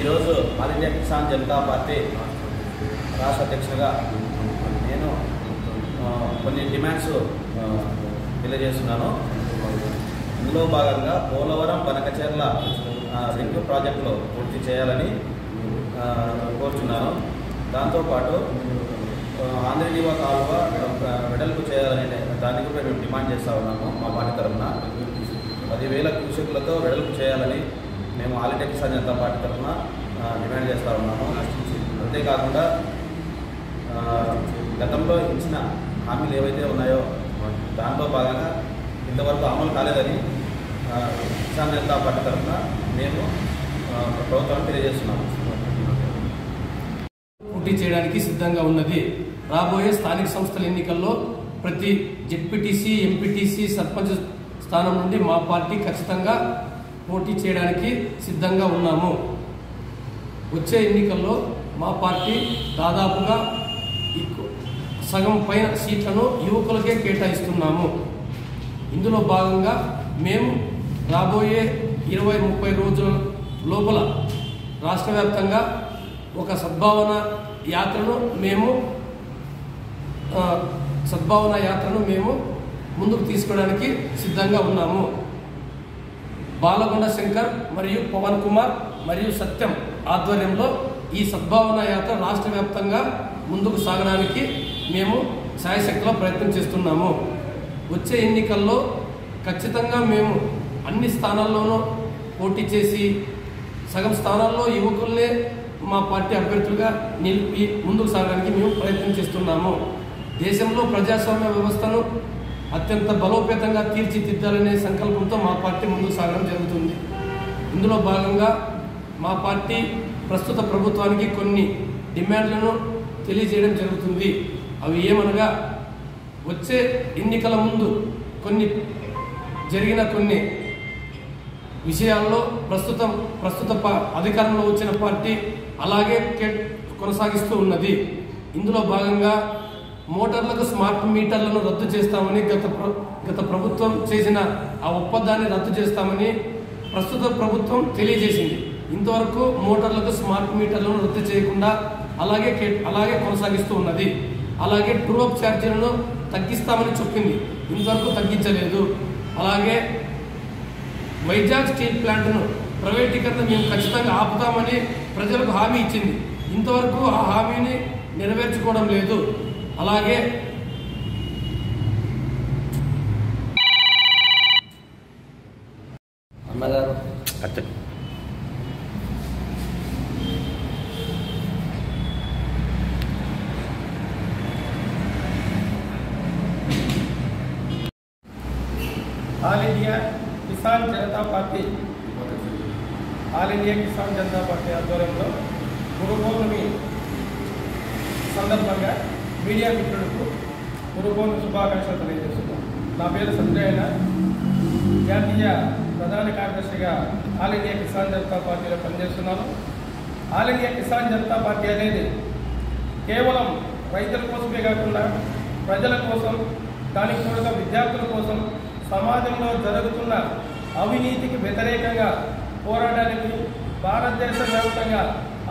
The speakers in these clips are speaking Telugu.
ఈరోజు all India Kisan Janata party రాష్ట్ర అధ్యక్షుడిగా నేను కొన్ని డిమాండ్స్ తెలియజేస్తున్నాను. ఇందులో భాగంగా పోలవరం బనకచెర్ల రింగ్ ప్రాజెక్టులో పూర్తి చేయాలని కోరుచున్నాను. దాంతోపాటు ఆంధ్రనీవా కాలువ వెడల్పు చేయాలనే దానికి కూడా మేము డిమాండ్ చేస్తూ ఉన్నాము. మా పార్టీ తరఫున 10,000 క్యూసెక్లతో వెడల్పు చేయాలని మేము all India Kisan Janata Party తరఫున డిమాండ్ చేస్తూ ఉన్నాము. అంతేకాకుండా గతంలో ఇచ్చిన హామీలు ఏవైతే ఉన్నాయో దాంట్లో భాగంగా ఇంతవరకు అమలు కాలేదని కిసాన్ జనతా పార్టీ తరఫున మేము ప్రభుత్వాన్ని తెలియజేస్తున్నాము. పోటీ చేయడానికి సిద్ధంగా ఉన్నది. రాబోయే స్థానిక సంస్థల ఎన్నికల్లో ప్రతి జెడ్పీటీసీ, ఎంపీటీసీ, సర్పంచ్ స్థానం నుండి మా పార్టీ ఖచ్చితంగా పోటీ చేయడానికి సిద్ధంగా ఉన్నాము. వచ్చే ఎన్నికల్లో మా పార్టీ దాదాపుగా సగం పైన సీట్లను యువకులకే కేటాయిస్తున్నాము. ఇందులో భాగంగా మేము రాబోయే 20-30 రోజుల లోపల రాష్ట్ర వ్యాప్తంగా ఒక సద్భావన యాత్రను మేము ముందుకు తీసుకోవడానికి సిద్ధంగా ఉన్నాము. బాలకొండ శంకర్ మరియు పవన్ కుమార్ మరియు సత్యం ఆధ్వర్యంలో ఈ సద్భావన యాత్ర రాష్ట్ర వ్యాప్తంగా ముందుకు సాగడానికి మేము శాయశక్తిలో ప్రయత్నం చేస్తున్నాము. వచ్చే ఎన్నికల్లో ఖచ్చితంగా మేము అన్ని స్థానాల్లోనూ పోటీ చేసి సగం స్థానాల్లో యువకుల్నే మా పార్టీ అభ్యర్థులుగా నిలిపి ముందుకు సాగడానికి మేము ప్రయత్నం చేస్తున్నాము. దేశంలో ప్రజాస్వామ్య వ్యవస్థను అత్యంత బలోపేతంగా తీర్చిదిద్దాలనే సంకల్పంతో మా పార్టీ ముందుకు సాగడం జరుగుతుంది. ఇందులో భాగంగా మా పార్టీ ప్రస్తుత ప్రభుత్వానికి కొన్ని డిమాండ్లను తెలియజేయడం జరుగుతుంది. అవి ఏమనగా, వచ్చే ఎన్నికల ముందు జరిగిన కొన్ని విషయాల్లో ప్రస్తుత అధికారంలో వచ్చిన పార్టీ అలాగే కొనసాగిస్తూ ఉన్నది. ఇందులో భాగంగా మోటార్లకు స్మార్ట్ మీటర్లను రద్దు చేస్తామని గత ప్రభుత్వం చేసిన ఆ ఒప్పందాన్ని రద్దు చేస్తామని ప్రస్తుత ప్రభుత్వం తెలియజేసింది. ఇంతవరకు మోటార్లకు స్మార్ట్ మీటర్లను రద్దు చేయకుండా అలాగే కొనసాగిస్తూ ఉన్నది. అలాగే ట్రూఅప్ ఛార్జీలను తగ్గిస్తామని చెప్పింది, ఇంతవరకు తగ్గించలేదు. అలాగే వైజాగ్ స్టీల్ ప్లాంట్ను ప్రైవేటీకరణ మేము ఖచ్చితంగా ఆపుతామని ప్రజలకు హామీ ఇచ్చింది, ఇంతవరకు ఆ హామీని నెరవేర్చుకోవడం లేదు. అలాగే అన్నగారు all India Kisan Janata party ఆధ్వర్యంలో గురు పౌర్ణమి సందర్భంగా మీడియా మిత్రులకు గురు పౌర్ణమి శుభాకాంక్షలు తెలియజేస్తున్నాం. నా పేరు సంజయన, జాతీయ ప్రధాన కార్యదర్శిగా ఆల్ ఇండియా కిసాన్ జనతా పార్టీలో పనిచేస్తున్నాను. All India Kisan Janata party అనేది కేవలం రైతుల కోసమే కాకుండా ప్రజల కోసం, దానికి తోడుగా విద్యార్థుల కోసం, సమాజంలో జరుగుతున్న అవినీతికి వ్యతిరేకంగా పోరాటానికి భారతదేశ వ్యాప్తంగా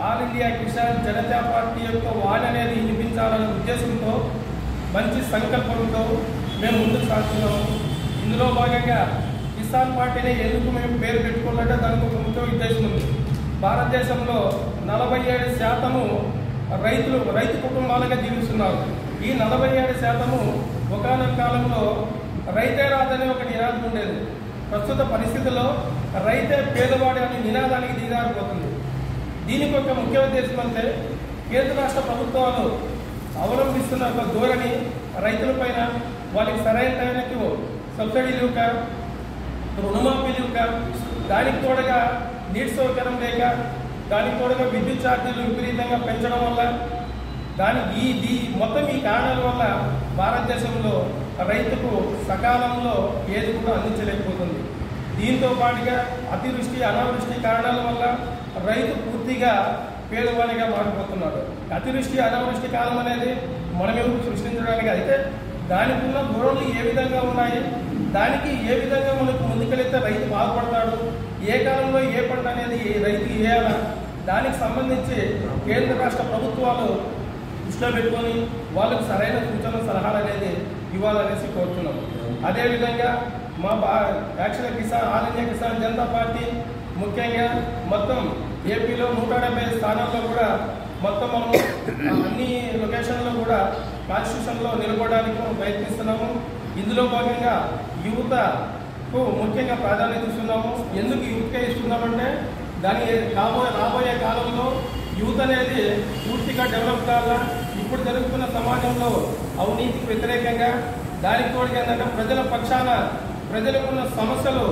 all India Kisan Janata party యొక్క వాణి అనేది వినిపించాలనే ఉద్దేశంతో, మంచి సంకల్పంతో మేము ముందుకు సాగుతున్నాము. ఇందులో భాగంగా కిసాన్ పార్టీని ఎందుకు మేము పేరు పెట్టుకోవాలంటే దానికి ఒక ముఖ్య ఉద్దేశం ఉంది. భారతదేశంలో 47% రైతు కుటుంబాలుగా జీవిస్తున్నారు. ఈ 47% ఒకానొక కాలంలో రైతే రాదనే ఒక నినాదం ఉండేది. ప్రస్తుత పరిస్థితుల్లో రైతే పేదవాడు అనే నినాదానికి దిగారిపోతుంది. దీనికి ఒక ముఖ్య ఉద్దేశం అంటే, కేంద్ర రాష్ట్ర ప్రభుత్వాలు అవలంబిస్తున్న ఒక ధోరణి రైతులపైన వాళ్ళకి సరైన టైంకి సబ్సిడీలు ఇవ్వక, రుణమాఫీలు ఇవ్వక, దానికి తోడుగా నీటి సౌకర్యం లేక, దానికి తోడుగా విద్యుత్ ఛార్జీలు విపరీతంగా పెంచడం వల్ల, మొత్తం ఈ కారణాల వల్ల భారతదేశంలో రైతుకు సకాలంలో ఏది కూడా అందించలేకపోతుంది. దీంతో పాటుగా అతివృష్టి, అనావృష్టి కారణాల వల్ల రైతు పూర్తిగా పేదవాడిగా మారిపోతున్నాడు. అతివృష్టి, అనావృష్టి కాలం అనేది మనమెవరు సృష్టించడానికి అయితే దానికి ఉన్న ధోరణులు ఏ విధంగా ఉన్నాయి, దానికి ఏ విధంగా మనకు ముందుకెళ్తే రైతు బాగుపడతాడు, ఏ కాలంలో ఏ పంట అనేది రైతు వేయాలా, దానికి సంబంధించి కేంద్ర రాష్ట్ర ప్రభుత్వాలు దృష్టిలో పెట్టుకొని వాళ్ళకు సరైన సూచనలు సలహాలు అనేది ఇవ్వాలనేసి కోరుతున్నాం. అదేవిధంగా మా యాక్చువల్గా all India Kisan Janata party ముఖ్యంగా మొత్తం ఏపీలో 170 స్థానాల్లో కూడా మొత్తం మనం అన్ని లొకేషన్లో కూడా కాన్స్టిట్యూషన్లో నిలబడడానికి మనం ప్రయత్నిస్తున్నాము. ఇందులో భాగంగా యువతకు ముఖ్యంగా ప్రాధాన్యత ఇస్తున్నాము. ఎందుకు యూత్కే ఇస్తున్నామంటే దాని రాబోయే కాలంలో యూత్ అనేది పూర్తిగా డెవలప్ కావాలా. ఇప్పుడు జరుగుతున్న సమాజంలో అవినీతికి వ్యతిరేకంగా దానికి తోడుగా ఏంటంటే ప్రజల పక్షాన ప్రజలకున్న సమస్యలు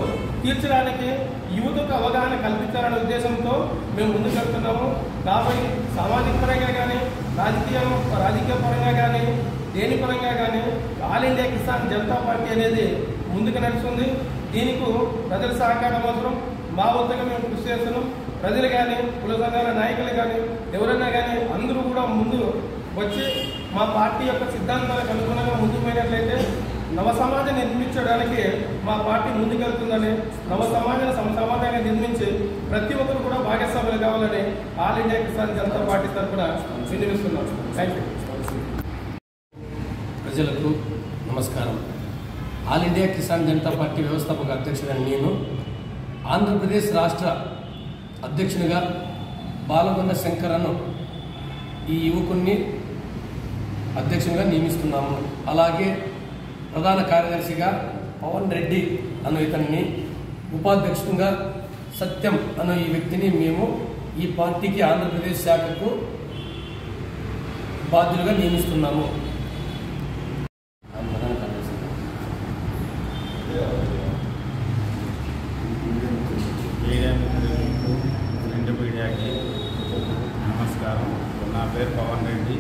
తీర్చడానికి యువతకు అవగాహన కల్పించాలనే ఉద్దేశంతో మేము ముందుకు వెళ్తున్నాము. కాబట్టి సామాజిక పరంగా కానీ రాజకీయ పరంగా కానీ దేని పరంగా కానీ all India Kisan Janata party అనేది ముందుకు నడుస్తుంది. దీనికి ప్రజల సహకారం అవసరం. మా వద్దగా మేము కృషి చేస్తున్నాం. ప్రజలు కానీ కుల సంఘాల నాయకులు కానీ ఎవరైనా కానీ అందరూ కూడా ముందు వచ్చి మా పార్టీ యొక్క సిద్ధాంతాలకు అనుగుణంగా ముందుకు పోయినట్లయితే నవ సమాజం నిర్మించడానికి మా పార్టీ ముందుకెళ్తుందని, నవ సమాజాన్ని నిర్మించి ప్రతి ఒక్కరు కూడా భాగస్వాములు కావాలని All India Kisan Janata Party తరఫున విన్నవిస్తున్నాం. Thank you. ప్రజలకు నమస్కారం. All India Kisan Janata Party వ్యవస్థాపక అధ్యక్షుడని నేను ఆంధ్రప్రదేశ్ రాష్ట్ర అధ్యక్షునిగా బాలగొండ శంకరను ఈ యువకుణ్ణి అధ్యక్షునిగా నియమిస్తున్నాము. అలాగే ప్రధాన కార్యదర్శిగా పవన్ రెడ్డి అను ఇతన్ని, ఉపాధ్యక్షునిగా సత్యం అను ఈ వ్యక్తిని మేము ఈ పార్టీకి ఆంధ్రప్రదేశ్ శాఖకు బాధ్యులుగా నియమిస్తున్నాము. మీడియాకి నమస్కారం. నా పేరు Pavan Reddy,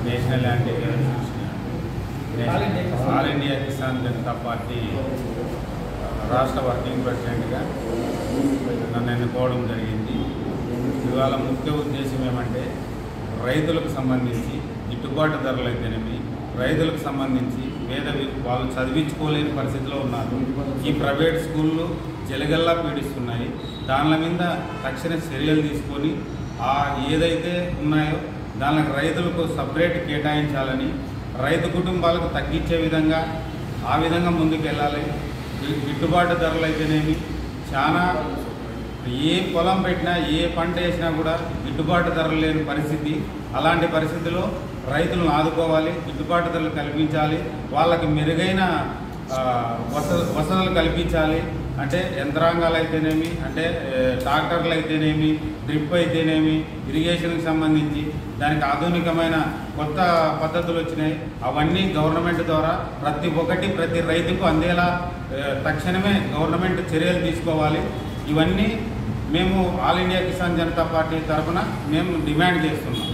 national anti all India Kisan Janata party రాష్ట్ర వర్కింగ్ ప్రెసిడెంట్గా నన్ను ఎన్నుకోవడం జరిగింది. ఇవాళ ముఖ్య ఉద్దేశం ఏమంటే రైతులకు సంబంధించి గిట్టుబాటు ధరలు అయితేనేమి, రైతులకు సంబంధించి వాళ్ళు చదివించుకోలేని పరిస్థితిలో ఉన్నారు. ఈ ప్రైవేట్ స్కూళ్ళు జలగల్లా పీడిస్తున్నాయి. దానిల మీద తక్షణ చర్యలు తీసుకొని ఏదైతే ఉన్నాయో దానికి రైతులకు సపరేట్ కేటాయించాలని, రైతు కుటుంబాలకు తగ్గించే విధంగా ఆ విధంగా ముందుకు వెళ్ళాలి. గిట్టుబాటు ధరలు అయితేనేమి, చాలా ఏ పొలం పెట్టినా ఏ పంట వేసినా కూడా గిట్టుబాటు ధరలు లేని పరిస్థితి. అలాంటి పరిస్థితిలో రైతులను ఆదుకోవాలి, గిట్టుబాటు ధరలు కల్పించాలి, వాళ్ళకి మెరుగైన వసతులు కల్పించాలి. అంటే యంత్రాంగాలు అయితేనేమి, అంటే ట్రాక్టర్లు అయితేనేమి, డ్రిప్ అయితేనేమి, ఇరిగేషన్కి సంబంధించి దానికి ఆధునికమైన కొత్త పద్ధతులు వచ్చినాయి. అవన్నీ గవర్నమెంట్ ద్వారా ప్రతి రైతుకు అందేలా తక్షణమే గవర్నమెంట్ చర్యలు తీసుకోవాలి. ఇవన్నీ మేము all India Kisan Janata Party తరఫున మేము డిమాండ్ చేస్తున్నాం.